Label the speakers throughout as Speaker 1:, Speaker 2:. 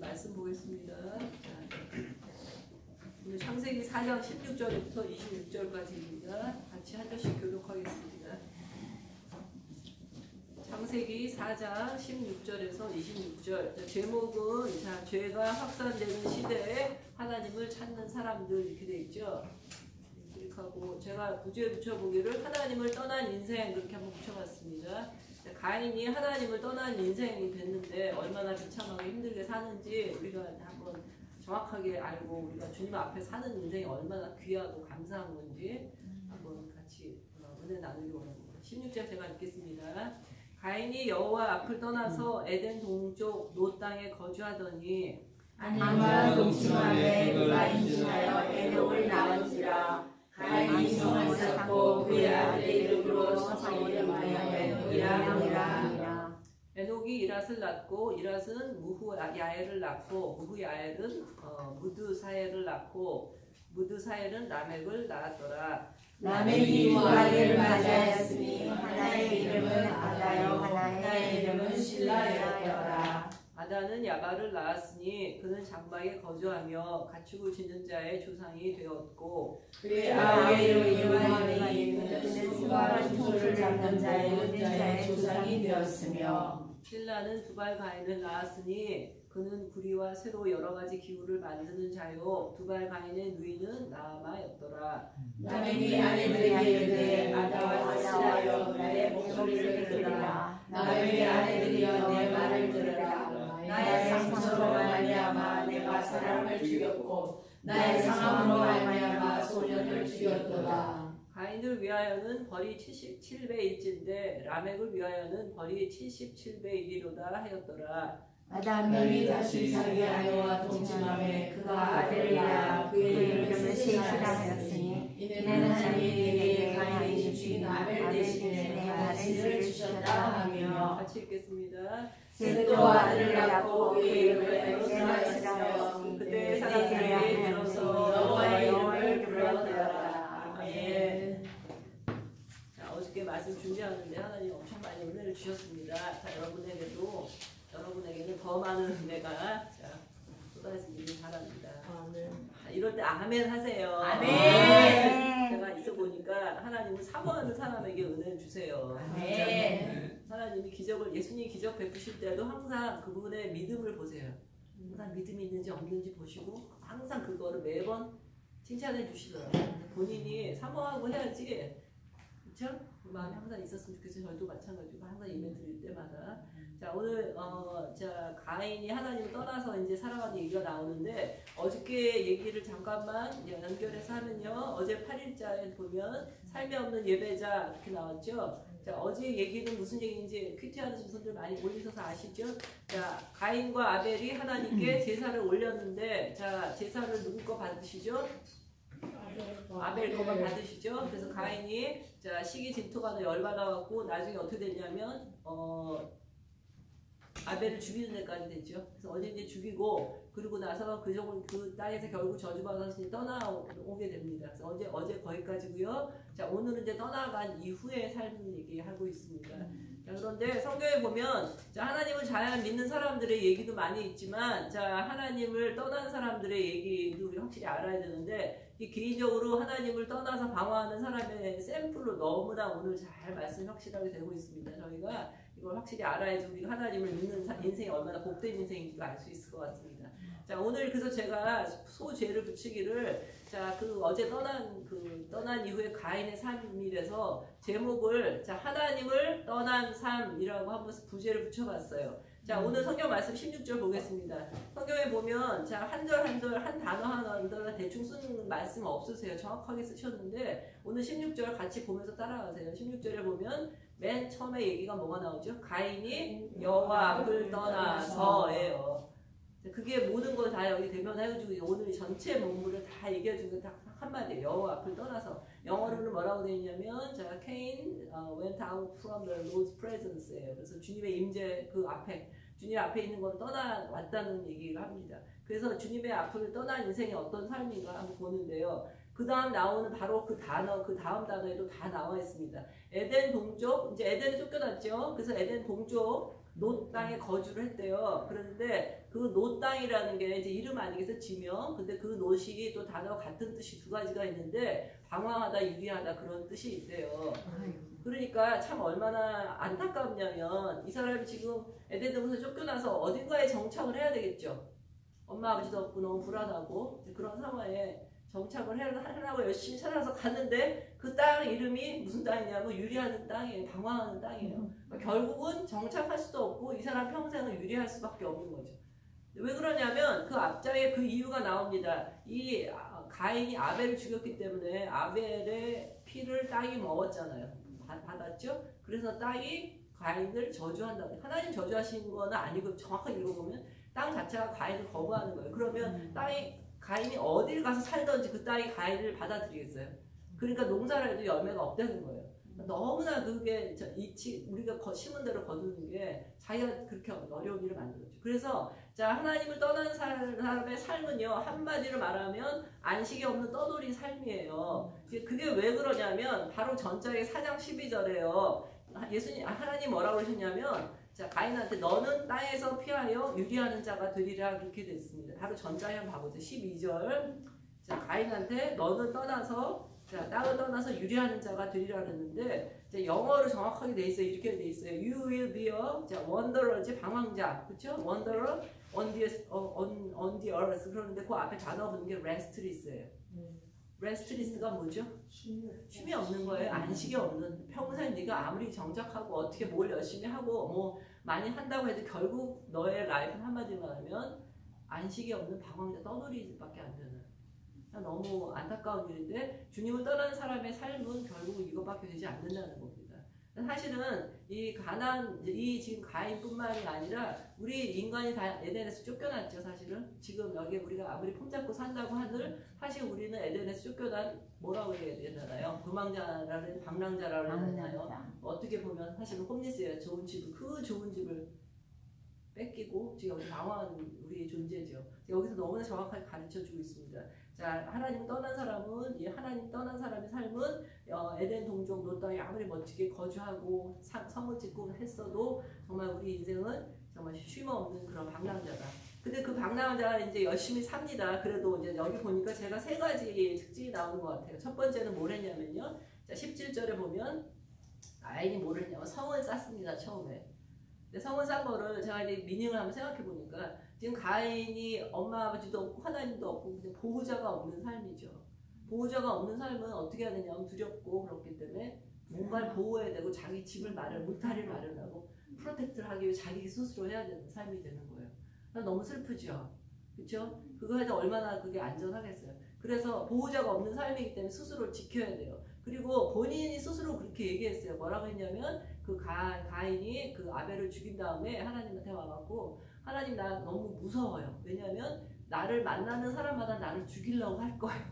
Speaker 1: 말씀 보겠습니다. 오늘 창세기 4장 16절부터 26절까지입니다. 같이 한 절씩 교독하겠습니다. 창세기 4장 16절에서 26절. 제목은 죄가 확산되는 시대에 하나님을 찾는 사람들 이렇게 돼 있죠. 하고 제가 구주에 붙여보기를 하나님을 떠난 인생 그렇게 한번 붙여봤습니다. 가인이 하나님을 떠난 인생이 됐는데 얼마나 비참하게 힘들게 사는지 우리가 한번 정확하게 알고 우리가 주님 앞에 사는 인생이 얼마나 귀하고 감사한 건지 한번 같이 은혜 나누기 원합니다. 16절 제가 읽겠습니다. 가인이 여호와 앞을 떠나서 에덴 동쪽 롯 땅에 거주하더니
Speaker 2: 하나님과 동침함에 그가 임신하여 에녹을 낳은지라. 가인이 성을 쌓고 그의 아들의 이름으로 성을 이름하여 에녹이라.
Speaker 1: 에녹이 이랏을 낳고 이랏은 무후야엘을 낳고 무후야엘은 무드사엘을 낳고 무드사엘은 라멕을 낳았더라.
Speaker 2: 라멕이 두 아들을 맞이하였으니 하나의 이름은 아다요 하나의 이름은 실라였더라.
Speaker 1: 아다는 야발을 낳았으니 그는 장막에 거주하며 갖추고 짓는 자의 조상이 되었고
Speaker 2: 그의 아우의 이름은 그는 수과 주소를 잡는 자의 조상이 되었으며
Speaker 1: 실라는 두발 가인을 낳았으니 그는 구리와 쇠로 여러 가지 기구를 만드는 자요 두발 가인의 누이는 나아마였더라.
Speaker 2: 라멕이 아내들에게 이르되 아다와 실라여 나의 목소리를 들으라. 나의 아내들이여 내 말을 들으라. 나의 상처로 말미암아 내가 사람을 죽였고 나의 상함으로 말미암아 소년을 죽였도다.
Speaker 1: 가인을 위하여는 벌이 77배일진데 라멕을 위하여는 벌이 77배이리로다 하였더라.
Speaker 2: 아담이 다시 자기 아내와 동침함에 그가 아들을 낳아 그의 이름을 셋이라 하였으니 이는 하나님이 내게 가인이 죽인 아벨 대신에 내가 아들을 주셨다 하며.
Speaker 1: 같이 읽겠습니다.
Speaker 2: 셋도 아들을 낳고 그의 이름을 에녹이라 하였으며
Speaker 1: 그때 사람들이 들어서 여호와의 이름을 불렀더라. 아멘. 자, 어저께 말씀 준비하는데 하나님 엄청 많이 은혜를 주셨습니다. 자, 여러분에게는 더 많은 은혜가 쏟아지기를 바랍니다.
Speaker 2: 아멘.
Speaker 1: 이럴 때 아멘 하세요.
Speaker 2: 아멘.
Speaker 1: 제가 있어 보니까 하나님은 사모하는 사람에게 은혜를 주세요.
Speaker 2: 아멘.
Speaker 1: 하나님이 예수님이 기적 베푸실 때도 항상 그분의 믿음을 보세요. 항상 믿음이 있는지 없는지 보시고 항상 그거를 매번 칭찬해 주시더라고요. 본인이 사모하고 해야지, 그렇죠? 그 마음이 항상 있었으면 좋겠어요. 저희도 마찬가지고 항상 예배 드릴 때마다. 자, 오늘 자 가인이 하나님을 떠나서 이제 살아가는 얘기가 나오는데 어저께 얘기를 잠깐만 연결해서 하면요. 어제 8일자에 보면 삶이 없는 예배자 이렇게 나왔죠. 자, 어제 얘기는 무슨 얘기인지 큐티하는 분들 많이 올리셔서 아시죠? 자, 가인과 아벨이 하나님께 제사를 올렸는데 자, 제사를 누구 거 받으시죠? 아벨 거만 받으시죠? 그래서 가인이 자, 시기 질투가 열받아 갖고 나중에 어떻게 됐냐면 아벨을 죽이는 데까지 됐죠. 그래서 어제 이제 죽이고 그리고 나서 그 땅에서 결국 저주받아서 떠나오게 됩니다. 그래서 어제 거기까지고요. 자, 오늘은 이제 떠나간 이후의 삶을 얘기하고 있습니다. 자, 그런데 성경에 보면 자, 하나님을 잘 믿는 사람들의 얘기도 많이 있지만 자, 하나님을 떠난 사람들의 얘기도 우리 확실히 알아야 되는데 개인적으로 하나님을 떠나서 방황하는 사람의 샘플로 너무나 오늘 잘 말씀이 확실하게 되고 있습니다. 저희가 이걸 확실히 알아야지 우리가 하나님을 믿는 인생이 얼마나 복된 인생인지도 알 수 있을 것 같습니다. 자, 오늘 그래서 제가 소죄를 붙이기를 자, 어제 떠난 이후에 가인의 삶이라서 제목을 자, 하나님을 떠난 삶이라고 한번 부제를 붙여봤어요. 자, 오늘 성경 말씀 16절 보겠습니다. 성경에 보면 자, 한 절 한 절 한 단어 한 단어 대충 쓰는 말씀 없으세요. 정확하게 쓰셨는데 오늘 16절 같이 보면서 따라가세요. 16절에 보면 맨 처음에 얘기가 뭐가 나오죠? 가인이 여호와 앞을 떠나서예요. 그게 모든 걸 다 여기 대변해가지고 오늘 전체 문구를 다 얘기해주는 딱 한마디예요. 여호와 앞을 떠나서. 영어로는 뭐라고 되어 있냐면 자, Cain went out from the Lord's presence예요. 그래서 주님의 임재 그 앞에 주님 앞에 있는 건 떠나왔다는 얘기를 합니다. 그래서 주님의 앞을 떠난 인생이 어떤 삶인가 한번 보는데요. 그 다음 나오는 바로 그 다음 단어에도 다 나와 있습니다. 에덴 동쪽, 이제 에덴에 쫓겨났죠. 그래서 에덴 동쪽 롯 땅에 거주를 했대요. 그런데 그 노 땅이라는 게 이제 이름 아니겠어? 지명. 근데 그 노시 또 단어 같은 뜻이 두 가지가 있는데 방황하다, 유리하다 그런 뜻이 있대요. 그러니까 참 얼마나 안타깝냐면 이 사람이 지금 에덴 동산에서 쫓겨나서 어딘가에 정착을 해야 되겠죠. 엄마 아버지도 없고 너무 불안하고 그런 상황에 정착을 하려고 열심히 찾아서 갔는데 그 땅 이름이 무슨 땅이냐면 유리하는 땅이에요. 방황하는 땅이에요. 그러니까 결국은 정착할 수도 없고 이 사람 평생은 유리할 수밖에 없는 거죠. 왜 그러냐면 그 앞장에 그 이유가 나옵니다. 이 가인이 아벨을 죽였기 때문에 아벨의 피를 땅이 먹었잖아요. 받았죠? 그래서 땅이 가인을 저주한다. 하나님 저주하신 건 아니고 정확하게 읽어보면 땅 자체가 가인을 거부하는 거예요. 그러면 가인이 어딜 가서 살든지 그 땅이 가인을 받아들이겠어요. 그러니까 농사를 해도 열매가 없다는 거예요. 너무나 그게 우리가 심은 대로 거두는 게 자기가 그렇게 어려운 일을 만들었죠. 그래서 자 하나님을 떠난 사람의 삶은요 한마디로 말하면 안식이 없는 떠돌이 삶이에요. 그게 왜 그러냐면 바로 전자의 4장 12절에요. 하나님 뭐라고 그러셨냐면 자 가인한테 너는 땅에서 피하여 유리하는 자가 되리라 그렇게 됐습니다. 바로 전자에 한번 봐보세요. 12절 자 가인한테 너는 떠나서 자 땅을 떠나서 유리하는 자가 되리라 그랬는데 자, 영어로 정확하게 돼 있어요. 이렇게 돼 있어요. You will be a 자 wanderer 방황자 그렇죠? wanderer on the earth 그러는데 그 앞에 단어 붙는 게 restless예요. restless가 뭐죠? 쉼이 없는 거예요. 안식이 없는 평생 네가 아무리 정착하고 어떻게 뭘 열심히 하고 뭐 많이 한다고 해도 결국 너의 라이프는 한마디로 말하면 안식이 없는 방황자 떠돌이밖에 안 되는 너무 안타까운 일인데 주님을 떠난 사람의 삶은 결국은 이것밖에 되지 않는다는 겁니다. 사실은 이 지금 가인뿐만이 아니라 우리 인간이 다 에덴에서 쫓겨났죠. 사실은 지금 여기 우리가 아무리 폼잡고 산다고 하늘 사실 우리는 에덴에서 쫓겨난 뭐라고 해야 되나요? 도망자라는 방랑자라고 하나요? 어떻게 보면 사실은 홈리스예요. 좋은 집을 그 좋은 집을 뺏기고 지금 여기 방황한 우리의 존재죠. 여기서 너무나 정확하게 가르쳐주고 있습니다. 자, 하나님 떠난 사람은 하나님 떠난 사람의 삶은 에덴 동족 노 땅에 아무리 멋지게 거주하고 성을 짓고 했어도 정말 우리 인생은 정말 쉼 없는 그런 방랑자다. 근데 그 방랑자가 이제 열심히 삽니다. 그래도 이제 여기 보니까 제가 세 가지 특징이 나오는 것 같아요. 첫 번째는 뭘 했냐면요. 자, 17절에 보면 가인이 뭘 했냐면 성을 쌓습니다. 처음에. 성을 쌓은 거를 제가 이제 미닝을 한번 생각해 보니까 지금 가인이 엄마 아버지도 없고 하나님도 없고 그냥 보호자가 없는 삶이죠. 보호자가 없는 삶은 어떻게 해야 되냐면 두렵고 그렇기 때문에 뭔가를 보호해야 되고 자기 집을 울타리를 마련하고 프로텍트를 하기 위해 자기 스스로 해야 되는 삶이 되는 거예요. 너무 슬프죠. 그렇죠? 그거 해도 얼마나 그게 안전하겠어요. 그래서 보호자가 없는 삶이기 때문에 스스로를 지켜야 돼요. 그리고 본인이 스스로 그렇게 얘기했어요. 뭐라고 했냐면 그 가인이 그 아벨을 죽인 다음에 하나님한테 와갖고 하나님 나 너무 무서워요. 왜냐하면 나를 만나는 사람마다 나를 죽이려고 할 거예요.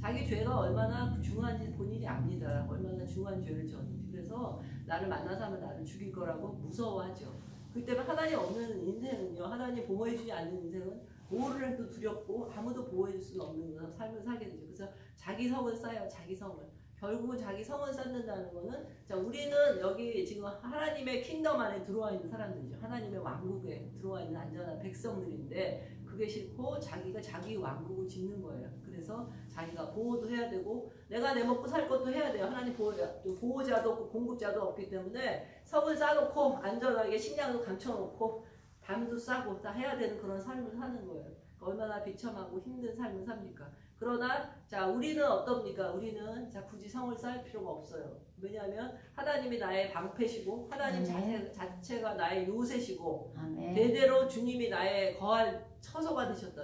Speaker 1: 자기 죄가 얼마나 중요한지 본인이 압니다. 얼마나 중요한 죄를 지었는지. 그래서 나를 만나는 사람은 나를 죽일 거라고 무서워하죠. 그렇기 때문에 하나님 없는 인생은요. 하나님 보호해주지 않는 인생은 보호를 해도 두렵고 아무도 보호해줄 수는 없는 삶을 살게 되죠. 그래서 자기 성을 쌓아요. 자기 성을. 결국은 자기 성을 쌓는다는 거는 자 우리는 여기 지금 하나님의 킹덤 안에 들어와 있는 사람들이죠. 하나님의 왕국에 들어와 있는 안전한 백성들인데 그게 싫고 자기가 자기 왕국을 짓는 거예요. 그래서 자기가 보호도 해야 되고 내가 내 먹고 살 것도 해야 돼요. 하나님 보호자도 없고 공급자도 없기 때문에 성을 쌓아놓고 안전하게 식량도 감춰놓고 담도 싸고 다 해야 되는 그런 삶을 사는 거예요. 얼마나 비참하고 힘든 삶을 삽니까? 그러나 자 우리는 어떻습니까? 우리는 자 굳이 성을 쌓을 필요가 없어요. 왜냐하면 하나님이 나의 방패시고 하나님 자체가 나의 요새시고 대대로 주님이 나의 거할 처소가 되셨다.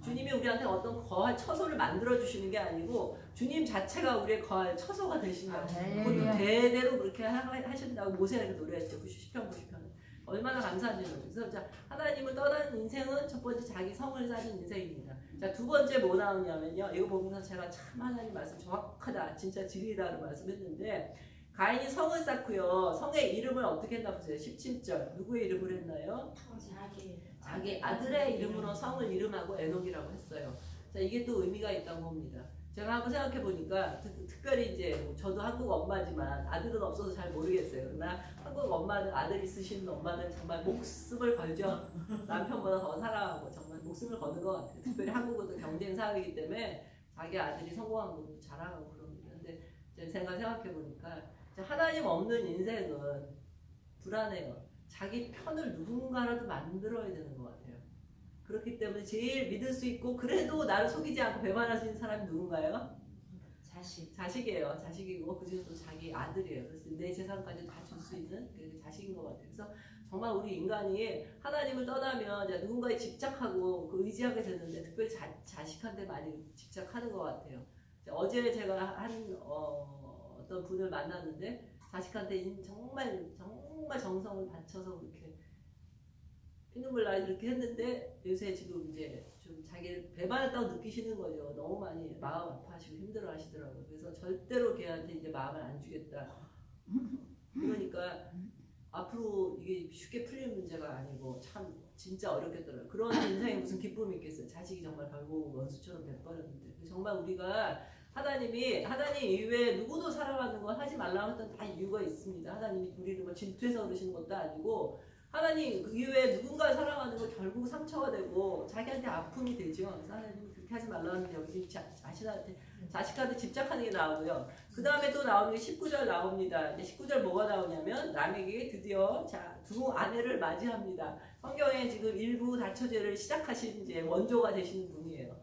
Speaker 1: 주님이 우리한테 어떤 거할 처소를 만들어 주시는 게 아니고 주님 자체가 우리의 거할 처소가 되신다. 그것도 대대로 그렇게 하신다고 모세가 이렇게 노래했죠. 10편 90편. 얼마나 감사한 일이죠. 그래서 자 하나님을 떠난 인생은 첫 번째 자기 성을 쌓는 인생입니다. 자 두 번째 뭐 나오냐면요. 이거 보면서 제가 참 하나님 말씀 정확하다. 진짜 진리다라고 말씀했는데 가인이 성을 쌓고요. 성의 이름을 어떻게 했나 보세요. 17절. 누구의 이름을 했나요? 자기 아들의 이름으로 성을 이름하고 에녹이라고 했어요. 자 이게 또 의미가 있다고 봅니다. 제가 한번 생각해 보니까 특별히 이제 뭐 저도 한국 엄마지만 아들은 없어서 잘 모르겠어요. 그러나 한국 엄마는 아들 있으신 엄마는 정말 목숨을 걸죠. 남편보다 더 사랑하고 정말 목숨을 거는 것 같아요. 특별히 한국은 경쟁 사회이기 때문에 자기 아들이 성공한 것도 자랑하고 그럽니다. 근데 제가 생각해 보니까 하나님 없는 인생은 불안해요. 자기 편을 누군가라도 만들어야 되는 것 같아요. 그렇기 때문에 제일 믿을 수 있고 그래도 나를 속이지 않고 배반할 수 있는 사람이 누군가요? 자식이에요. 자식이고 그중에서 자기 아들이에요. 그래서 내 재산까지 다 줄 수 있는 그 자식인 것 같아요. 그래서 정말 우리 인간이 하나님을 떠나면 누군가에 집착하고 그 의지하게 되는데 특별히 자식한테 많이 집착하는 것 같아요. 어제 제가 어떤 분을 만났는데 자식한테 정말 정성을 바쳐서 그렇게 피눈물 나 이렇게 했는데 요새 지금 이제 좀 자기를 배반했다고 느끼시는 거죠. 너무 많이 마음 아파하시고 힘들어 하시더라고요. 그래서 절대로 걔한테 이제 마음을 안 주겠다. 그러니까 앞으로 이게 쉽게 풀릴 문제가 아니고 참 진짜 어렵겠더라고요. 그런 인생에 무슨 기쁨이 있겠어요. 자식이 정말 결국 원수처럼 돼버렸는데 정말 우리가 하나님 이외에 누구도 사랑하는 건 하지 말라고 했던 다 이유가 있습니다. 하나님이 우리를 뭐 질투해서 그러시는 것도 아니고 하나님 그 이외에 누군가 사랑하는 건 결국 상처가 되고 자기한테 아픔이 되죠. 그래서 하나님이 그렇게 하지 말라고 하는데 여기 자식한테 집착하는 게 나오고요. 그 다음에 또 나오는 게 19절 나옵니다. 이제 19절 뭐가 나오냐면 람에게 드디어 두 아내를 맞이합니다. 성경에 지금 일부 다처제를 시작하신 이제 원조가 되시는 분이에요.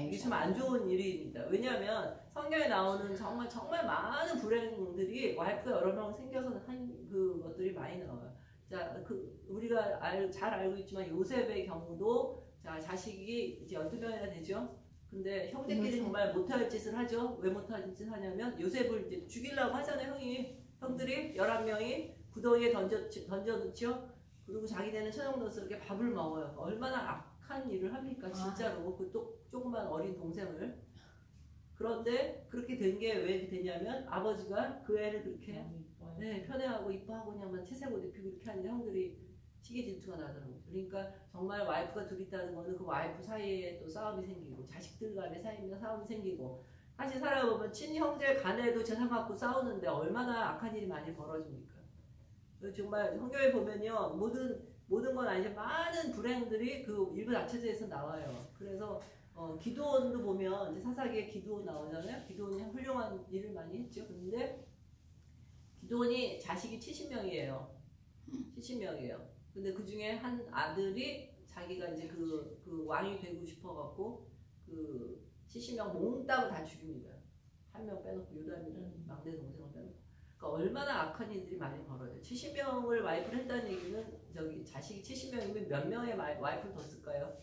Speaker 1: 이게 좀 안 좋은 일입니다. 왜냐하면 성경에 나오는 정말 많은 불행들이 와이프가 여러 명 생겨서 한 그것들이 많이 나와요. 우리가 잘 알고 있지만 요셉의 경우도 자식이 이제 12명이나 되죠. 근데 형제끼리 정말 못할 짓을 하죠. 왜 못할 짓을 하냐면 요셉을 이제 죽이려고 하잖아요. 형들이 11명이 구덩이에 던져놓죠. 그리고 자기네는 처형노스럽게 밥을 먹어요. 얼마나 악한 일을 합니까? 진짜로. 그 조그만 어린 동생을. 그런데 그렇게 된 게 왜 되냐면 아버지가 그 애를 그렇게 편애하고 이뻐하고 그냥 채색 옷 입히고 이렇게 하는데 형들이 시기 질투가 나더라고요. 그러니까 정말 와이프가 둘 있다는 거는 그 와이프 사이에 또 싸움이 생기고 자식들 간의 사이에 싸움이 생기고 사실 살아보면 친형제 간에도 재산 갖고 싸우는데 얼마나 악한 일이 많이 벌어집니까? 정말 성경에 보면요 모든 건 아니지만 많은 불행들이 그 일부 다처제에서 나와요. 그래서 기드온도 보면 이제 사사기에 기드온 나오잖아요. 기드온이 훌륭한 일을 많이 했죠. 근데 기드온이 자식이 70명이에요. 70명이에요. 근데 그 중에 한 아들이 자기가 이제 그 왕이 되고 싶어갖고 그 70명 몽땅 다 죽입니다. 한 명 빼놓고 요담이라는 막내 동생을 빼놓고. 그러니까 얼마나 악한 일들이 많이 벌어져요. 70명을 와이프를 했다는 얘기는 자식이 70명이면 몇 명의 와이프를 뒀을까요?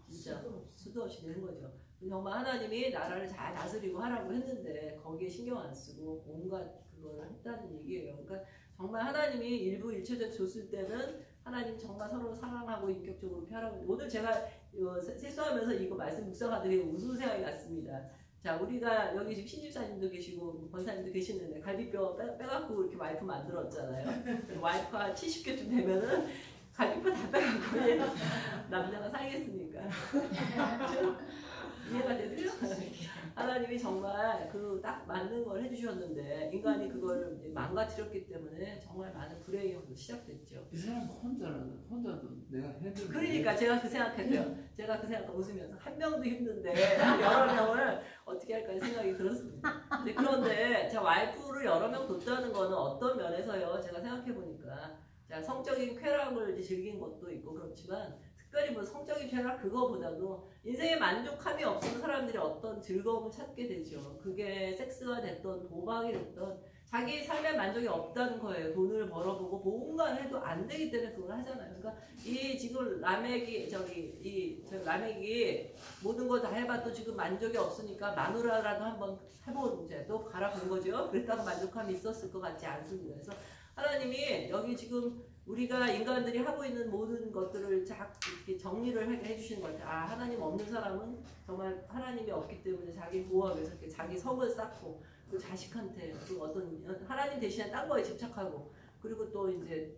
Speaker 1: 진짜 수도 없이 되는 거죠. 정말 하나님이 나라를 잘 다스리고 하라고 했는데 거기에 신경 안 쓰고 온갖 그걸 했다는 얘기예요. 그러니까 정말 하나님이 일부 일체적 줬을 때는 하나님 정말 서로 사랑하고 인격적으로 하라고. 오늘 제가 세수하면서 이거 말씀 묵상하더니 웃음 생각이 났습니다. 자, 우리가 여기 지금 신집사님도 계시고 권사님도 계시는데 갈비뼈 빼갖고 이렇게 와이프 만들었잖아요. 와이프가 70개쯤 되면은 갈비뼈 다 빼갖고 남자가 살겠습니까? 이해가 되세요? 하나님이 정말 딱 맞는 걸 해주셨는데 인간이 그걸 망가뜨렸기 때문에 정말 많은 불행이 시작됐죠.
Speaker 3: 이 사람 혼자도 내가 해도
Speaker 1: 그러니까 제가 그 생각했어요. 제가 그 생각 웃으면서 한 명도 힘든데 여러 명을 어떻게 할까 생각이 들었습니다. 그런데 제가 와이프를 여러 명 뒀다는 거는 어떤 면에서요. 제가 생각해 보니까 성적인 쾌락을 이제 즐긴 것도 있고 그렇지만 특별히 뭐 성적인 쾌락 그거보다도 인생에 만족함이 없으면 사람들이 어떤 즐거움을 찾게 되죠. 그게 섹스가 됐던 도박이 됐던 자기 삶에 만족이 없다는 거예요. 돈을 벌어보고 뭔가 해도 안 되기 때문에 그걸 하잖아요. 그러니까 지금 라멕이 모든 걸 다 해봐도 지금 만족이 없으니까 마누라라도 한번 해본 이제 또 갈아본 거죠. 그랬다고 만족함이 있었을 것 같지 않습니다. 그래서 하나님이 여기 지금 우리가 인간들이 하고 있는 모든 것들을 이렇게 정리를 해주시는 것 같아요. 하나님 없는 사람은 정말 하나님이 없기 때문에 자기 보호하기 위해서 이렇게 자기 성을 쌓고 그 자식한테 그 어떤 하나님 대신에 딴 거에 집착하고 그리고 또 이제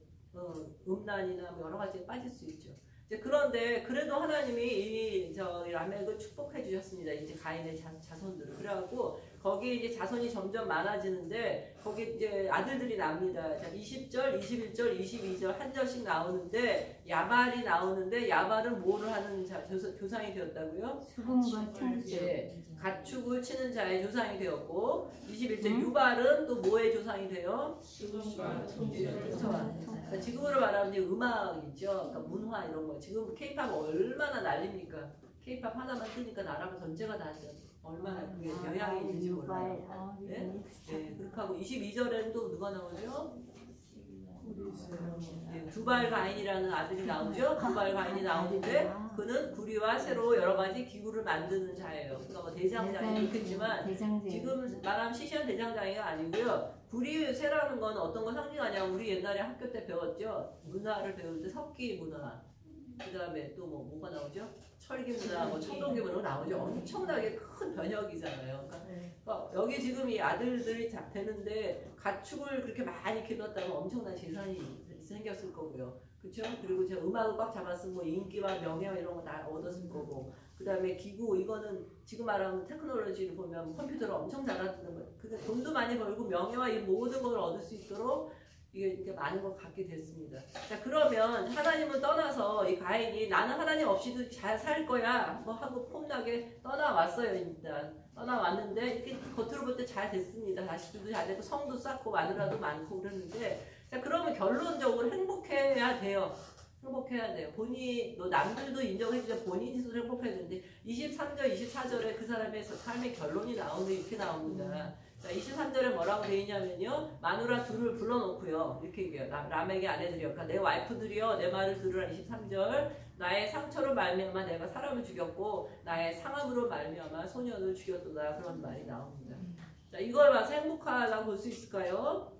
Speaker 1: 음란이나 여러 가지에 빠질 수 있죠. 이제 그런데 그래도 하나님이 이 라멕을 축복해 주셨습니다. 이제 가인의 자손들을. 그래갖고 거기 이제 자손이 점점 많아지는데 거기 이제 아들들이 납니다. 자, 20절, 21절, 22절 한 절씩 나오는데 야발이 나오는데 야발은 뭐를 하는 조상이 되었다고요?
Speaker 2: 수금과 창수.
Speaker 1: 예, 가축을 치는 자의 조상이 되었고 21절 유발은 또 뭐의 조상이 돼요?
Speaker 2: 수금과
Speaker 1: 그러니까 지금으로 말하면 이제 음악 있죠. 그러니까 문화 이런 거. 지금 케이팝 얼마나 난립니까? 케이팝 하나만 뜨니까 나라가 전체가 다 얼마나 그게 영향이 있는지 몰라요. 네? 네, 그렇게 하고 22절에는 또 누가 나오죠? 네, 두발 가인이라는 아들이 나오죠. 두발 가인이 나오는데 그는 구리와 새로 여러 가지 기구를 만드는 자예요. 그러니까 뭐 대장장이 그렇겠지만 지금 말하면 시시한 대장장이가 아니고요. 구리 새라는 건 어떤 거 상징하냐? 우리 옛날에 학교 때 배웠죠. 문화를 배울 때 석기 문화. 그 다음에 또 뭐가 나오죠? 철기 문화, 뭐 청동기 문화가 나오죠. 엄청나게 큰 변혁이잖아요. 그러니까 여기 지금 이 아들들이 되는데 가축을 그렇게 많이 키웠다면 엄청난 재산이 생겼을 거고요. 그렇죠? 그리고 제가 음악을 꽉 잡았으면 뭐 인기와 명예와 이런 거 다 얻었을 거고. 그 다음에 기구, 이거는 지금 말하면 테크놀로지를 보면 컴퓨터를 엄청 잘하는 거예요. 그러니까 돈도 많이 벌고 명예와 이 모든 걸 얻을 수 있도록 이게 많은 걸 갖게 됐습니다. 자, 그러면 하나님을 떠나서 이 가인이 나는 하나님 없이도 잘 살 거야 뭐 하고 폼나게 떠나왔어요. 일단 떠나왔는데 이렇게 겉으로 볼 때 잘 됐습니다. 자식들도 잘 됐고 성도 쌓고 마누라도 많고 그랬는데, 자, 그러면 결론적으로 행복해야 돼요. 행복해야 돼요. 본인이, 남들도 인정해주자 본인이 스스로 행복해야 되는데 23절, 24절에 그 사람의 삶의 결론이 나오는데 이렇게 나옵니다. 자, 23절에 뭐라고 되어 있냐면요. 마누라 둘을 불러놓고요. 이렇게 얘기해요. 라멕의 아내들이요. 그러니까 내 와이프들이요. 내 말을 들으라. 23절. 나의 상처로 말미암아 내가 사람을 죽였고 나의 상함으로 말미암아 소년을 죽였도다. 그런 말이 나옵니다. 자, 이걸 봐서 행복하다고 볼 수 있을까요?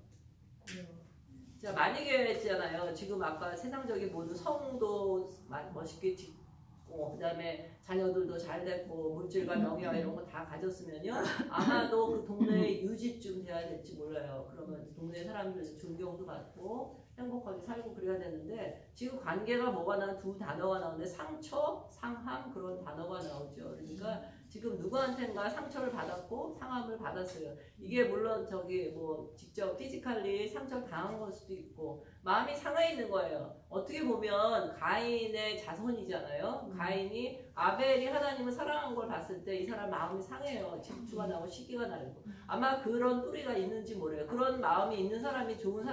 Speaker 1: 자, 만약에 있잖아요. 지금 아까 세상적인 모든 성도 멋있게 짓고 그 다음에 자녀들도 잘 됐고 물질과 명예와 이런 거 다 가졌으면요 아마도 그 동네에 유지쯤 돼야 될지 몰라요. 그러면 동네 사람들 존경도 받고 행복하게 살고 그래야 되는데 지금 관계가 뭐가 나온 두 단어가 나오는데 상처, 상함 그런 단어가 나오죠. 그러니까 지금 누구한테인가 상처를 받았고 상함을 받았어요. 이게 물론 뭐 직접 피지컬리 상처를 당한 걸 수도 있고 마음이 상해 있는 거예요. 어떻게 보면 가인의 자손이잖아요. 가인이 아벨이 하나님을 사랑한 걸 봤을 때 이 사람 마음이 상해요. 질투가 나고 시기가 나고 아마 그런 뿌리가 있는지 모르요. 그런 마음이 있는 사람이 좋은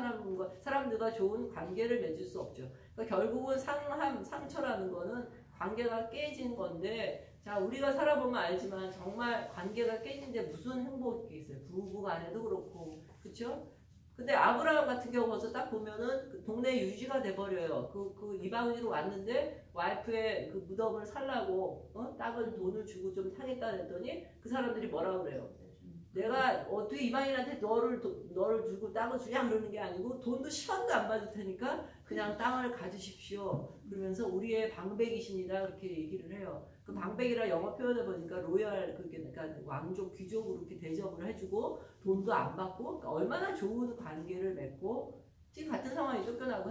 Speaker 1: 사람들과 좋은 관계를 맺을 수 없죠. 그러니까 결국은 상함, 상처라는 거는 관계가 깨진 건데, 자, 우리가 살아보면 알지만 정말 관계가 깨진데 무슨 행복이 있어요. 부부 간에도 그렇고, 그쵸? 근데 아브라함 같은 경우 벌써 딱 보면은 그 동네 유지가 돼버려요. 그 이방인으로 왔는데 와이프의 그 무덤을 살라고 땅을 돈을 주고 좀 타겠다 했더니 그 사람들이 뭐라 그래요? 내가 어떻게 이방인한테 너를 주고 땅을 주냐 그러는 게 아니고 돈도 10원도 안 받을 테니까 그냥 땅을 가지십시오. 그러면서 우리의 방백이십니다. 그렇게 얘기를 해요. 그 방백이라 영어 표현을 보니까 로얄, 그러니까 왕족, 귀족으로 이렇게 대접을 해주고 돈도 안 받고 그러니까 얼마나 좋은 관계를 맺고 지금 같은 상황이 쫓겨나고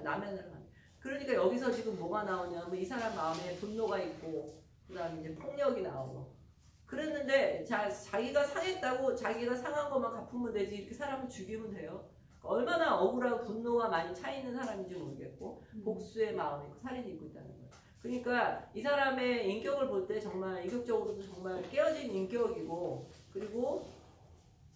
Speaker 1: 남의 나라. 그러니까 여기서 지금 뭐가 나오냐면 이 사람 마음에 분노가 있고 그다음에 이제 폭력이 나오고 그랬는데 자기가 상했다고 자기가 상한 것만 갚으면 되지 이렇게 사람을 죽이면 돼요. 얼마나 억울하고 분노가 많이 차 있는 사람인지 모르겠고 복수의 마음이 있고 살인이 있고 있다는 거예요. 그러니까 이 사람의 인격을 볼 때 정말 인격적으로도 정말 깨어진 인격이고 그리고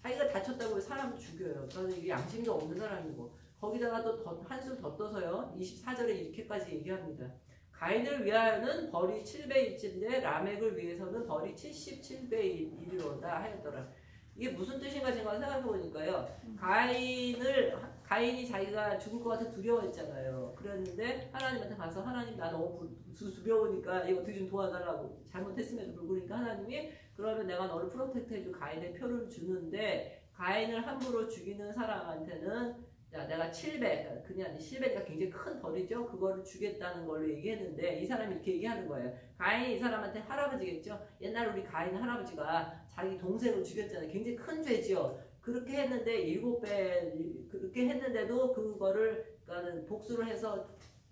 Speaker 1: 자기가 다쳤다고 해서 사람을 죽여요. 그래서 이게 양심도 없는 사람이고 거기다가 또 한술 더 떠서요. 24절에 이렇게까지 얘기합니다. 가인을 위하여는 벌이 7배일진데 라멕을 위해서는 벌이 77배이리로다 하였더라. 이게 무슨 뜻인가 제가 생각해 보니까요. 가인이 자기가 죽을 것 같아 두려워했잖아요. 그랬는데 하나님한테 가서 하나님 나 너무 두려우니까 이거 어떻게 좀 도와달라고 잘못했음에도 불구하고 그러니까 하나님이 그러면 내가 너를 프로텍트 해줄 가인의 표를 주는데 가인을 함부로 죽이는 사람한테는 야, 내가 700, 그냥 700가 굉장히 큰 벌이죠. 그거를 주겠다는 걸로 얘기했는데 이 사람이 이렇게 얘기하는 거예요. 가인이 이 사람한테 할아버지겠죠. 옛날 우리 가인 할아버지가 자기 동생을 죽였잖아요. 굉장히 큰 죄지요. 그렇게 했는데 7배 그렇게 했는데도 그거를 그러니까 복수를 해서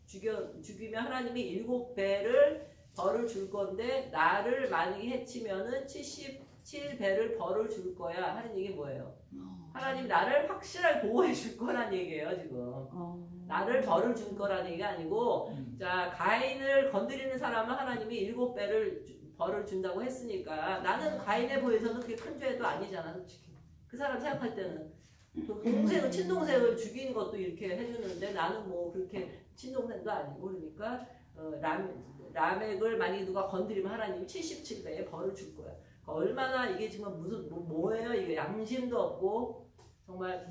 Speaker 1: 죽이면 하나님이 7배를 벌을 줄 건데 나를 만약에 해치면은 77배를 벌을 줄 거야 하는 얘기 뭐예요? 하나님 나를 확실하게 보호해 줄 거란 얘기예요 지금. 나를 벌을 줄 거라는 얘기가 아니고 자 가인을 건드리는 사람은 하나님이 7배를 벌을 준다고 했으니까 나는 가인에 보여서는 그게 큰 죄도 아니잖아 솔직히. 그 사람 생각할 때는 그 동생을 친동생을 죽인 것도 이렇게 해주는데 나는 뭐 그렇게 친동생도 아니고 그러니까 라멕을 만약에 누가 건드리면 하나님이 77배의 벌을 줄 거야. 그러니까 얼마나 이게 지금 무슨 뭐예요? 이게 양심도 없고 정말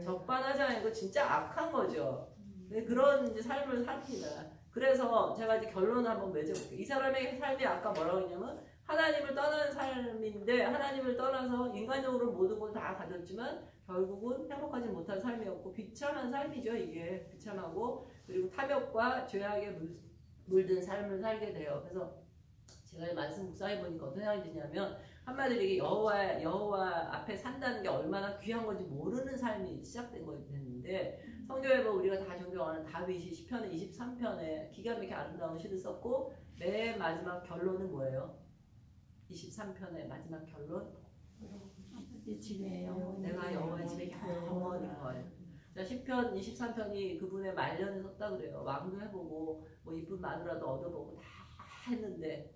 Speaker 1: 적반하장한 거 진짜 악한 거죠. 그런 이제 삶을 삽니다. 그래서 제가 이제 결론을 한번 맺어볼게요. 이 사람의 삶이 아까 뭐라고 했냐면 하나님을 떠난 삶인데 하나님을 떠나서 인간적으로 모든 걸 다 가졌지만 결국은 행복하지 못한 삶이었고 비참한 삶이죠. 이게 비참하고 그리고 탐욕과 죄악에 물든 삶을 살게 돼요. 그래서 제가 이 말씀 묵상해 보니까 어떤 생각이 드냐면 한마디로 이게 여호와 앞에 산다는 게 얼마나 귀한 건지 모르는 삶이 시작된 거였는데 성경에 보면 우리가 다 존경하는 다윗이 시편 23편에 기가 막히게 아름다운 시를 썼고 맨 마지막 결론은 뭐예요? 23편의 마지막 결론? 내가 여호와의 집에 영원히 거하리라. 자, 시편 23편이 그분의 말년에 썼다 그래요. 왕도 해보고 뭐 이쁜 마누라도 얻어보고 다 했는데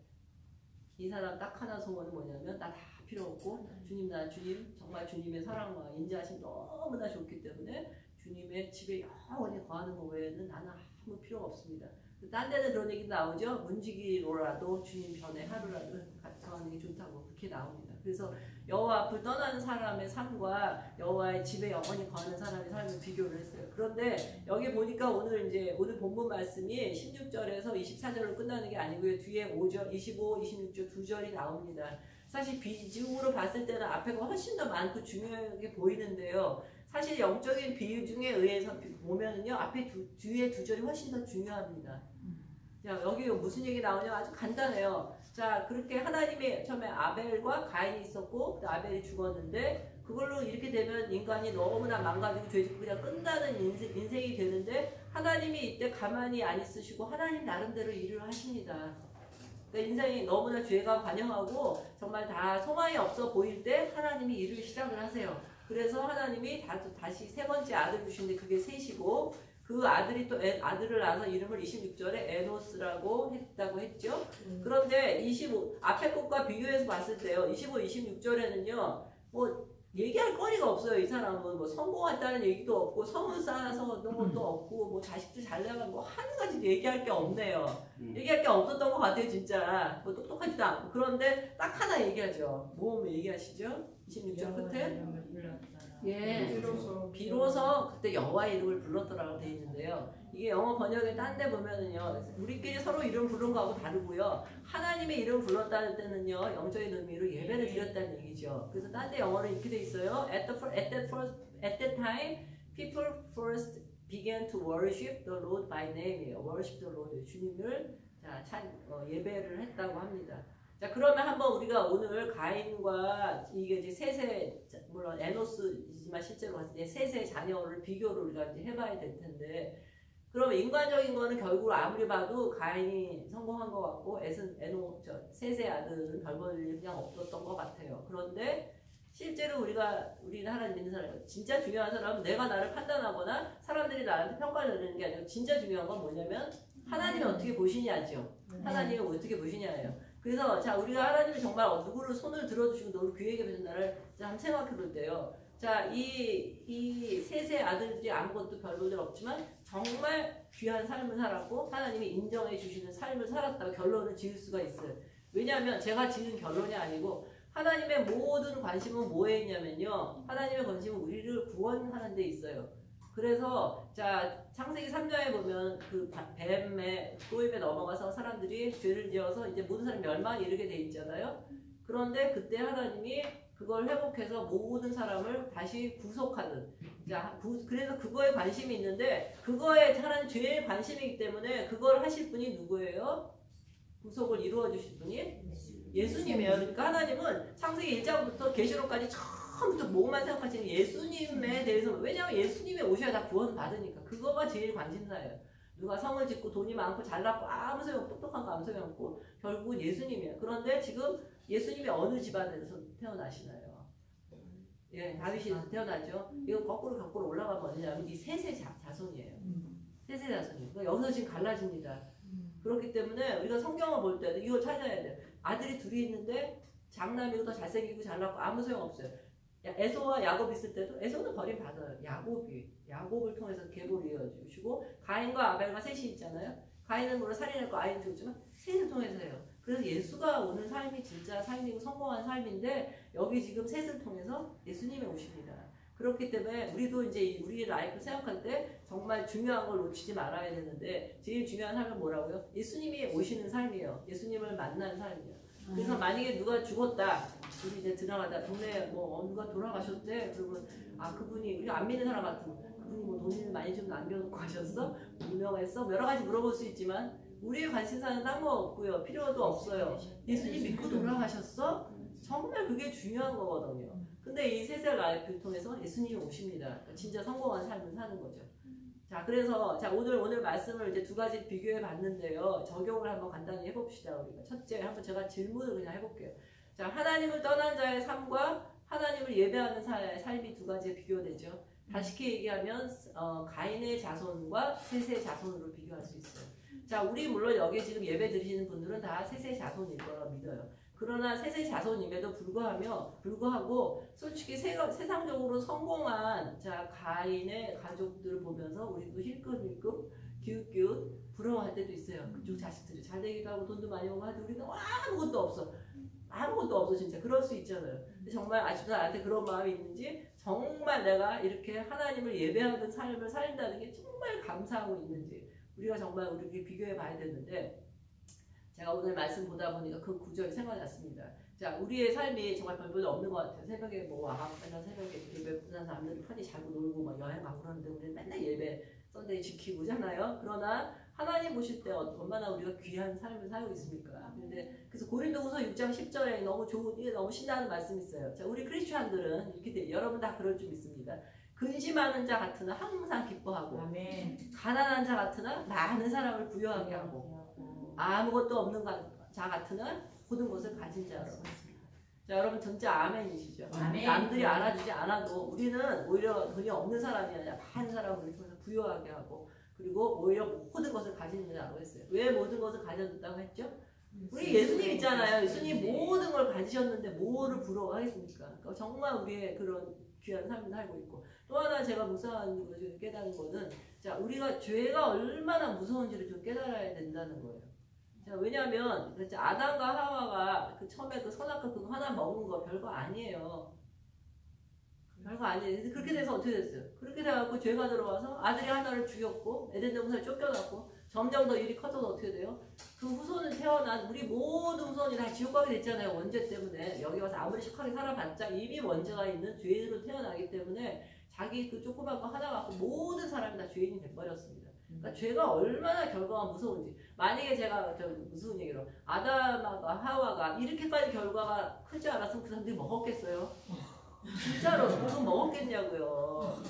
Speaker 1: 이 사람 딱 하나 소원은 뭐냐면 나 다 필요 없고 주님 나 주님 정말 주님의 사랑과 인자하심 너무나 좋기 때문에 주님의 집에 영원히 거하는 것 외에는 나는 아무 필요가 없습니다. 딴 데는 그런 얘기 나오죠. 문지기로라도 주님 편에 하루라도 거하는 게 좋다고 그렇게 나옵니다. 그래서 여호와 앞을 떠나는 사람의 삶과 여호와의 집에 영원히 거하는 사람의 삶을 비교를 했어요. 그런데 여기 보니까 오늘 본문 말씀이 16절에서 24절로 끝나는 게 아니고요. 뒤에 5절, 25, 26절 두 절이 나옵니다. 사실 비중으로 봤을 때는 앞에가 훨씬 더 많고 중요하게 보이는데요. 사실 영적인 비유 중에 의해서 보면은요 앞에 뒤에 두 절이 훨씬 더 중요합니다. 자, 여기 무슨 얘기 나오냐 아주 간단해요. 자, 그렇게 하나님이 처음에 아벨과 가인이 있었고 아벨이 죽었는데 그걸로 이렇게 되면 인간이 너무나 망가지고 죄짓고 그냥 끝나는 인생이 되는데 하나님이 이때 가만히 안 있으시고 하나님 나름대로 일을 하십니다. 그러니까 인생이 너무나 죄가 관영하고 정말 다 소망이 없어 보일 때 하나님이 일을 시작을 하세요. 그래서 하나님이 다시 세 번째 아들 주시는데 그게 셋이고 그 아들이 또 아들을 낳아서 이름을 26절에 에노스라고 했다고 했죠. 그런데 앞에 것과 비교해서 봤을 때요. 25, 26절에는요. 뭐 얘기할 거리가 없어요. 이 사람은 뭐 성공했다는 얘기도 없고 성을 쌓아서 어떤 것도 없고 뭐 자식들 잘 나가고 뭐 한 가지도 얘기할 게 없네요. 얘기할 게 없었던 것 같아요. 진짜 뭐 똑똑하지도 않고. 그런데 딱 하나 얘기하죠. 뭐 얘기하시죠? 26절 끝에 예, 비로소 그때 여호와의 이름을 불렀더라고 돼 있는데요. 이게 영어 번역에 딴 데 보면은요, 우리끼리 서로 이름 부른 거하고 다르고요. 하나님의 이름 불렀다는 때는요, 영적인 의미로 예배를 드렸다는 얘기죠. 그래서 딴 데 영어로 이렇게 돼 있어요. At that time, people first began to worship the Lord by name. worship the Lord. 주님을 예배를 했다고 합니다. 자, 그러면 한번 우리가 오늘 가인과 이게 이제 셋의 물론 에노스지만 실제로 봤을 때 셋의 자녀를 비교를 우리가 이제 해봐야 될 텐데, 그럼 인간적인 거는 결국 아무리 봐도 가인이 성공한 것 같고 셋의 아들은 별 볼 일 그냥 없었던 것 같아요. 그런데 실제로 우리는 하나님 믿는 사람이에요. 진짜 중요한 사람은 내가 나를 판단하거나 사람들이 나한테 평가를 내리는 게 아니고 진짜 중요한 건 뭐냐면 하나님이 어떻게 보시냐죠. 하나님이 어떻게 보시냐예요. 그래서 자, 우리가 하나님이 정말 누구를 손을 들어주시고 너를 귀하게 보신다를 한번 생각해 볼 때요. 자, 이 셋의 아들들이 아무것도 별로들 없지만 정말 귀한 삶을 살았고 하나님이 인정해 주시는 삶을 살았다고 결론을 지을 수가 있어요. 왜냐하면 제가 지은 결론이 아니고 하나님의 모든 관심은 뭐에 있냐면요. 하나님의 관심은 우리를 구원하는 데 있어요. 그래서 자, 창세기 3장에 보면 그 뱀의 꼬임에 넘어가서 사람들이 죄를 지어서 이제 모든 사람이 멸망에 이르게 돼 있잖아요. 그런데 그때 하나님이 그걸 회복해서 모든 사람을 다시 구속하는. 자, 그래서 그거에 관심이 있는데 그거에 하나님 죄에 관심이기 때문에 그걸 하실 분이 누구예요? 구속을 이루어 주실 분이 예수님이에요. 그러니까 하나님은 창세기 1장부터 계시록까지 처음부터 뭐만 생각하시는 예수님에 대해서, 왜냐하면 예수님이 오셔야 다 구원 받으니까 그거가 제일 관심사예요. 누가 성을 짓고 돈이 많고 잘났고 아무 소용 똑똑한 거 아무 소용 없고 결국은 예수님이에요. 그런데 지금 예수님이 어느 집안에서 태어나시나요? 예, 다윗이 태어나죠. 이거 거꾸로 올라가면 어디냐면 이 셋의 자손이에요. 셋의 자손이에요. 그러니까 여기서 지금 갈라집니다. 그렇기 때문에 우리가 성경을 볼 때도 이거 찾아야 돼요. 아들이 둘이 있는데 장남이고 더 잘생기고 잘났고 아무 소용 없어요. 에서와 야곱 있을 때도 에서는 버림받아요. 야곱을 통해서 계보를 이어주시고 가인과 아벨과 셋이 있잖아요. 가인은 물론 살인했고 아이는 죽었지만 셋을 통해서 해요. 그래서 예수가 오는 삶이 진짜 삶이고 성공한 삶인데 여기 지금 셋을 통해서 예수님이 오십니다. 그렇기 때문에 우리도 이제 우리의 라이프 생각할 때 정말 중요한 걸 놓치지 말아야 되는데 제일 중요한 삶은 뭐라고요? 예수님이 오시는 삶이에요. 예수님을 만난 삶이에요. 그래서 만약에 누가 죽었다, 우리 이제 지나가다 동네에 뭐 누가 돌아가셨대, 그러면 아 그분이 우리가 안 믿는 사람 같으면 그분이 뭐 돈을 많이 좀 남겨놓고 가셨어? 유명했어? 여러 가지 물어볼 수 있지만 우리의 관심사는 딴 거 없고요, 필요도 없어요. 예수님 믿고 돌아가셨어? 정말 그게 중요한 거거든요. 근데 이 셋의 라이프를 통해서 예수님이 오십니다. 그러니까 진짜 성공한 삶을 사는 거죠. 자, 그래서 자 오늘 말씀을 이제 두 가지 비교해 봤는데요. 적용을 한번 간단히 해봅시다. 우리가 첫째 한번 제가 질문을 그냥 해볼게요. 자, 하나님을 떠난 자의 삶과 하나님을 예배하는 삶이 두 가지에 비교되죠. 다시 얘기하면 가인의 자손과 셋의 자손으로 비교할 수 있어요. 자, 우리 물론 여기 지금 예배 드리시는 분들은 다 셋의 자손일 거라 믿어요. 그러나 셋의 자손임에도 불구하고 솔직히 세상적으로 성공한 자 가인의 가족들을 보면서 우리도 힐끔힐끔 기웃기웃 부러워할 때도 있어요. 그쪽 자식들이 잘 되기도 하고 돈도 많이 오고 하도 우리는 아무것도 없어 진짜 그럴 수 있잖아요. 근데 정말 아직도 나한테 그런 마음이 있는지 정말 내가 이렇게 하나님을 예배하는 삶을 살린다는 게 정말 감사하고 있는지 우리가 정말 우리에게 비교해 봐야 되는데 제가 오늘 말씀 보다 보니까 그 구절이 생각났습니다. 자, 우리의 삶이 정말 별볼도 없는 것 같아요. 새벽에 뭐 와가지고 새벽에 예배 끝난 사람들이 편히 자고 놀고 막 여행 가고 그러는데 우리는 맨날 예배 썬데이 지키고잖아요. 그러나 하나님 보실 때 얼마나 우리가 귀한 삶을 살고 있습니까? 근데 그래서 고린도후서 6장 10절에 너무 좋은 이게 너무 신나는 말씀이 있어요. 자, 우리 크리스천들은 이렇게 돼요. 여러분 다 그럴 줄 믿습니다. 근심하는 자 같으나 항상 기뻐하고 아멘. 가난한 자 같으나 많은 사람을 부유하게 하고 아무것도 없는 자 같으나 모든 것을 가진 자로. 자, 여러분 진짜 아멘이시죠? 아멘. 남들이 알아주지 않아도 우리는 오히려 돈이 없는 사람이 아니라 많은 사람을 통해서 부유하게 하고 그리고 오히려 모든 것을 가진 자라고 했어요. 왜 모든 것을 가졌다고 했죠? 우리 예수님 있잖아요. 예수님 모든 걸 가지셨는데 뭐를 부러워하겠습니까? 그러니까 정말 우리의 그런 귀한 삶을 살고 있고 또 하나 제가 묵상하는 거 중에 깨달은 거는 자 우리가 죄가 얼마나 무서운지를 좀 깨달아야 된다는 거예요. 자, 왜냐하면 아담과 하와가 그 처음에 그 선악과 그거 하나 먹은 거 별거 아니에요. 별거 아니에요. 그렇게 돼서 어떻게 됐어요? 그렇게 돼갖고 죄가 들어와서 아들이 하나를 죽였고 에덴 동산에 쫓겨났고 점점 더 일이 커져서 어떻게 돼요? 그 후손을 태어난 우리 모든 후손이 다 지옥 가게 됐잖아요. 원죄 때문에. 여기 와서 아무리 착하게 살아봤자 이미 원죄가 있는 죄인으로 태어나기 때문에 자기 그 조그만 거 하나 갖고 모든 사람이 다 죄인이 돼버렸습니다. 그러니까 죄가 얼마나 결과가 무서운지. 만약에 제가 무서운 얘기로 아담과 하와가 이렇게까지 결과가 크지 않았으면 그 사람들이 먹었겠어요? 진짜로 그거 먹었겠냐고요.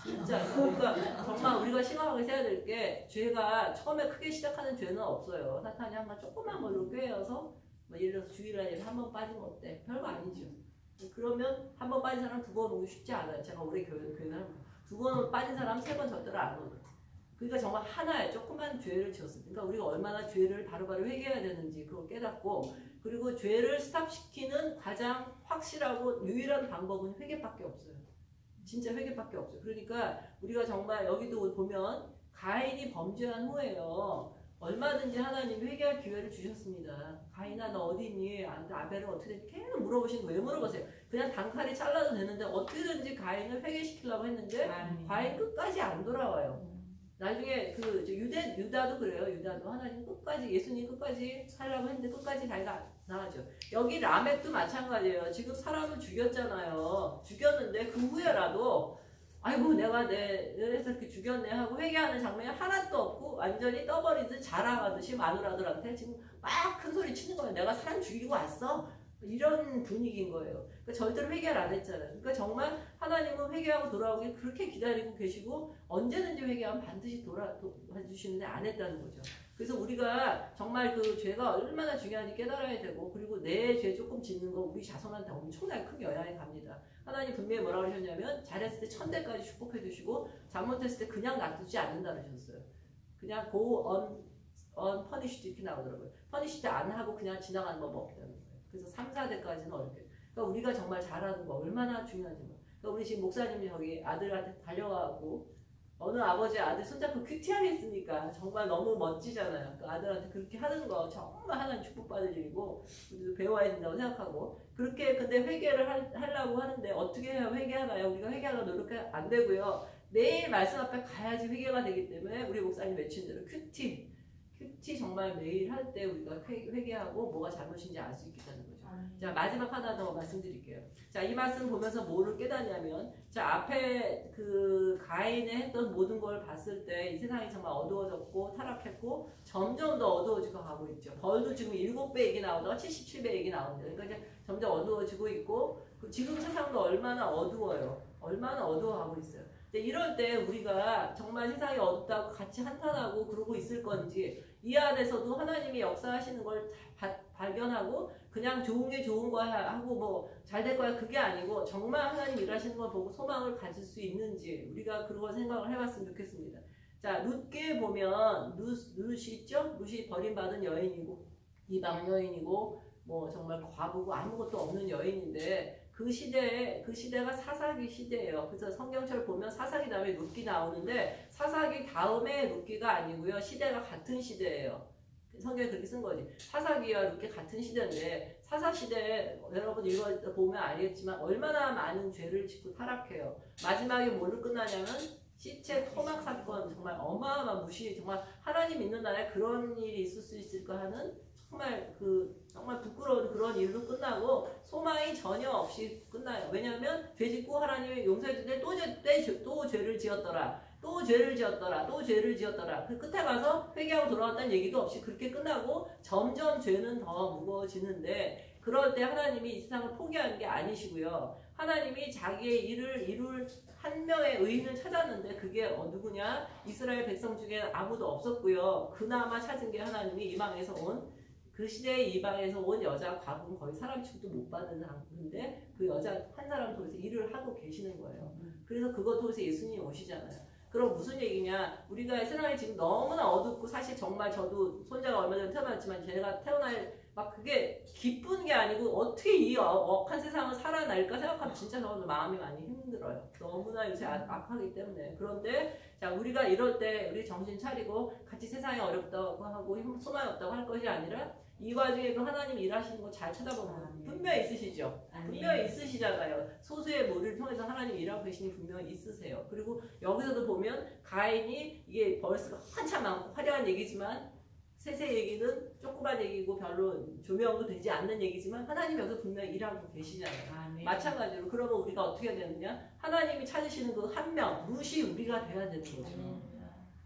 Speaker 1: 진짜. 그러니까 정말 우리가 심각하게 생각해야 될 게 죄가 처음에 크게 시작하는 죄는 없어요. 사탄이 한번 조그만 걸로 꿰어서 뭐 예를 들어서 주일날에 한 번 빠지면 어때? 별거 아니죠. 그러면 한 번 빠진 사람 두 번 오기 쉽지 않아요. 제가 올해 교회를 두 번 빠진 사람 세 번 절대로 안 오죠. 그러니까 정말 하나의 조그만 죄를 지었어요. 그러니까 우리가 얼마나 죄를 바로바로 회개해야 되는지 그걸 깨닫고 그리고 죄를 스탑시키는 가장 확실하고 유일한 방법은 회개밖에 없어요. 진짜 회개밖에 없어요. 그러니까 우리가 정말 여기도 보면 가인이 범죄한 후에요. 얼마든지 하나님이 회개할 기회를 주셨습니다. 가인아 너 어디 있니? 아벨은 어떻게 됐니? 계속 물어보시는 거 왜 물어보세요? 그냥 단칼에 잘라도 되는데 어떻게든지 가인을 회개시키려고 했는데 가인 끝까지 안 돌아와요. 나중에 그 유다도 그래요. 유다도 하나님 끝까지 예수님 끝까지 살라고 했는데 끝까지 자기가 나가죠. 여기 라멕도 마찬가지예요. 지금 사람을 죽였잖아요. 죽였는데 그 후에라도 아이고 내가 내에서 이렇게 죽였네 하고 회개하는 장면이 하나도 없고 완전히 떠버린 듯 자랑하듯이 마누라들한테 지금 막 큰 소리 치는 거예요. 내가 사람 죽이고 왔어. 이런 분위기인 거예요. 그러니까 절대로 회개를 안 했잖아요. 그러니까 정말 하나님은 회개하고 돌아오길 그렇게 기다리고 계시고 언제든지 회개하면 반드시 돌아주시는데 안 했다는 거죠. 그래서 우리가 정말 그 죄가 얼마나 중요한지 깨달아야 되고, 그리고 내 죄 조금 짓는 거 우리 자손한테 엄청나게 큰 영향이 갑니다. 하나님 분명히 뭐라고 하셨냐면 잘했을 때 1000대까지 축복해 주시고 잘못했을 때 그냥 놔두지 않는다 그러셨어요. 그냥 go unpunished 이렇게 나오더라고요. 퍼니시드 안 하고 그냥 지나가는 법 없다는 거예요. 그래서 3, 4대까지는 어렵게. 그러니까 우리가 정말 잘하는 거 얼마나 중요한지. 그러니까 우리 지금 목사님이 저기 아들한테 달려가고 어느 아버지 아들 손잡고 큐티하겠습니까? 정말 너무 멋지잖아요. 그 아들한테 그렇게 하는 거 정말 하나님 축복받을 일이고 우리도 배워야 된다고 생각하고, 그렇게 근데 회개를 하려고 하는데 어떻게 해야 회개하나요? 우리가 회개하려고 노력해 안 되고요. 매일 말씀 앞에 가야지 회개가 되기 때문에 우리 목사님 외친 대로 큐티 정말 매일 할 때 우리가 회개하고 뭐가 잘못인지 알 수 있겠다는 거죠. 자, 마지막 하나 더 말씀드릴게요. 자, 이 말씀 보면서 뭐를 깨닫냐면, 자, 앞에 그 가인이 했던 모든 걸 봤을 때 이 세상이 정말 어두워졌고 타락했고 점점 더 어두워지고 가고 있죠. 벌도 지금 7배 얘기 나오다가 77배 얘기 나오는데, 그러니까 이제 점점 어두워지고 있고, 지금 세상도 얼마나 어두워요. 얼마나 어두워가고 있어요. 이럴 때 우리가 정말 세상이 어둡다고 같이 한탄하고 그러고 있을 건지, 이 안에서도 하나님이 역사하시는 걸 발견하고 그냥 좋은 게 좋은 거야 하고 뭐 잘 될 거야 그게 아니고 정말 하나님 일하시는 걸 보고 소망을 가질 수 있는지 우리가 그런 생각을 해봤으면 좋겠습니다. 자, 룻기에 보면 룻이 있죠? 룻이 버림받은 여인이고 이방 여인이고 뭐 정말 과부고 아무것도 없는 여인인데, 그 시대가 사사기 시대예요. 그래서 성경책을 보면 사사기 다음에 룻기 나오는데 사사기 다음에 룻기가 아니고요. 시대가 같은 시대예요. 성경에 그렇게 쓴 거지. 사사기와 룻기 같은 시대인데 사사 시대에 여러분 읽어보면 알겠지만 얼마나 많은 죄를 짓고 타락해요. 마지막에 뭘로 끝나냐면 시체 토막 사건, 정말 어마어마한 무시, 정말 하나님 믿는 나라에 그런 일이 있을 수 있을까 하는 정말 부끄러운 그런 일로 끝나고 소망이 전혀 없이 끝나요. 왜냐하면 죄 짓고 하나님이 용서해 주는데 또 죄를 지었더라. 또 죄를 지었더라. 그 끝에 가서 회개하고 돌아왔다는 얘기도 없이 그렇게 끝나고 점점 죄는 더 무거워지는데, 그럴 때 하나님이 이 세상을 포기하는 게 아니시고요. 하나님이 자기의 일을 이룰 한 명의 의인을 찾았는데 그게 누구냐? 이스라엘 백성 중에 아무도 없었고요. 그나마 찾은 게 하나님이 이방에서 온, 그 시대에 이방에서 온 여자 과부는 거의 사람 취급도 못 받는 상황인데 그 여자 한 사람 통해서 일을 하고 계시는 거예요. 그래서 그것 통해서 예수님이 오시잖아요. 그럼 무슨 얘기냐? 우리가 세상이 지금 너무나 어둡고, 사실 정말 저도 손자가 얼마 전에 태어났지만 제가 태어날 막 그게 기쁜 게 아니고 어떻게 이 억한 세상을 살아날까 생각하면 진짜 저는 마음이 많이 힘들어요. 너무나 요새 악하기 때문에. 그런데 자, 우리가 이럴 때 우리 정신 차리고 같이 세상이 어렵다고 하고 소망이 없다고 할 것이 아니라 이 과정에도 하나님 일하시는 거 잘 찾아보면 분명히 있으시죠. 분명히 있으시잖아요. 소수의 무리를 통해서 하나님 일하고 계시니 분명히 있으세요. 그리고 여기서도 보면 가인이, 이게 벌스가 한참 많고 화려한 얘기지만 세세 얘기는 조그만 얘기고 별로 조명도 되지 않는 얘기지만 하나님 여기서 분명히 일하고 계시잖아요. 마찬가지로 그러면 우리가 어떻게 해야 되느냐? 하나님이 찾으시는 그 한 명, 룻이 우리가 돼야 되는 거죠.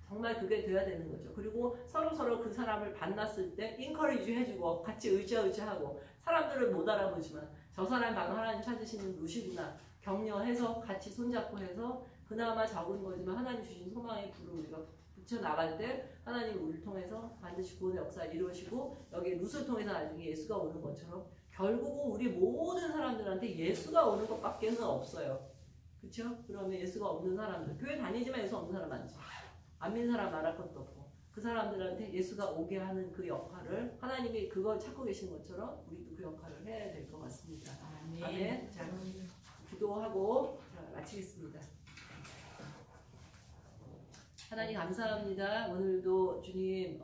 Speaker 1: 정말 그게 돼야 되는 거죠. 그리고 서로 그 사람을 만났을 때 인커리지 해주고 같이 의지하고, 사람들은 못 알아보지만 저 사람 바로 하나님 찾으시는 룻이구나 격려해서 같이 손잡고 해서 그나마 적은 거지만 하나님 주신 소망의 불을 우리가 붙여나갈 때 하나님 우리를 통해서 반드시 구원의 역사를 이루시고, 여기 룻을 통해서 나중에 예수가 오는 것처럼 결국은 우리 모든 사람들한테 예수가 오는 것밖에는 없어요. 그렇죠? 그러면 예수가 없는 사람들, 교회 다니지만 예수 없는 사람 많죠. 안 믿는 사람 말할 것도 없고, 그 사람들한테 예수가 오게 하는 그 역할을 하나님이 그걸 찾고 계신 것처럼 우리도 그 역할을 해야 될 것 같습니다. 아멘. 자, 기도하고 마치겠습니다. 하나님 감사합니다. 오늘도 주님